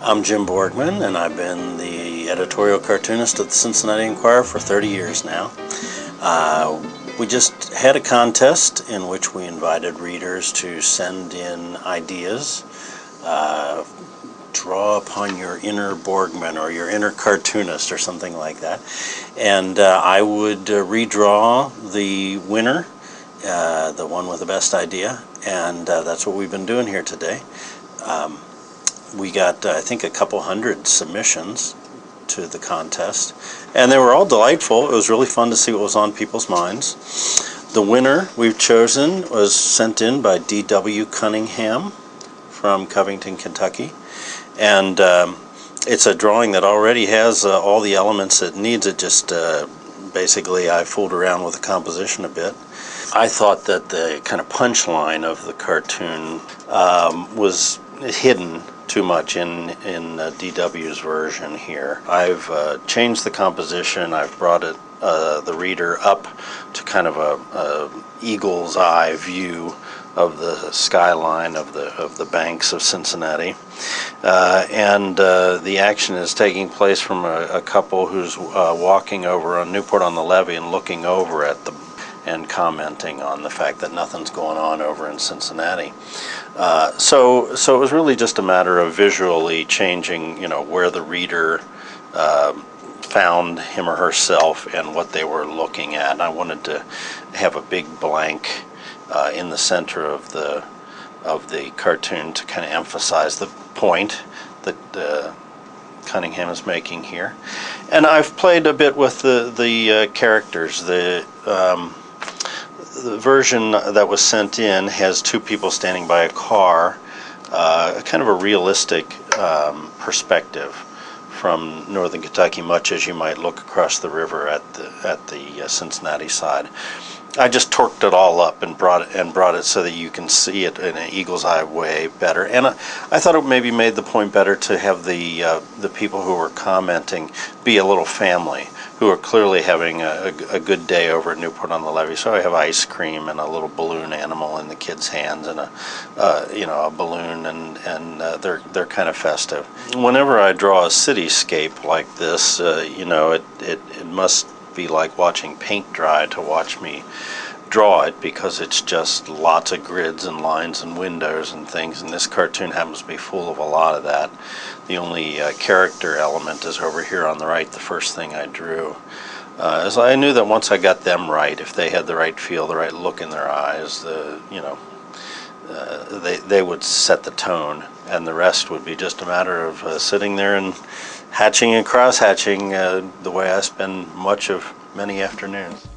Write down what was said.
I'm Jim Borgman, and I've been the editorial cartoonist at the Cincinnati Enquirer for 30 years now. We just had a contest in which we invited readers to send in ideas, draw upon your inner Borgman or your inner cartoonist or something like that. And I would redraw the winner, the one with the best idea, and that's what we've been doing here today. We got, I think, a couple hundred submissions to the contest, and they were all delightful. It was really fun to see what was on people's minds. The winner we've chosen was sent in by D.W. Cunningham from Covington, Kentucky, and it's a drawing that already has all the elements it needs. It just basically I fooled around with the composition a bit. I thought that the kind of punchline of the cartoon was hidden too much in DW's version here. I've changed the composition. I've brought it the reader up to kind of a eagle's eye view of the skyline of the banks of Cincinnati, and the action is taking place from a couple who's walking over on Newport on the Levee and looking over at the and commenting on the fact that nothing's going on over in Cincinnati. So it was really just a matter of visually changing, where the reader found him or herself and what they were looking at. And I wanted to have a big blank in the center of the cartoon to kind of emphasize the point that Cunningham is making here. And I've played a bit with the characters. The version that was sent in has two people standing by a car, kind of a realistic perspective from northern Kentucky, much as you might look across the river at the Cincinnati side. I just torqued it all up and brought it so that you can see it in an eagle's eye way better. And I thought it maybe made the point better to have the people who were commenting be a little family who are clearly having a good day over at Newport on the Levee. So I have ice cream and a little balloon animal in the kids' hands and a balloon, and they're kind of festive. Whenever I draw a cityscape like this, it must be like watching paint dry to watch me draw it, because it's just lots of grids and lines and windows and things, and this cartoon happens to be full of a lot of that. The only character element is over here on the right, the first thing I drew. As I knew that once I got them right, if they had the right feel, the right look in their eyes, they would set the tone, and the rest would be just a matter of sitting there and hatching and cross-hatching the way I spend much of many afternoons.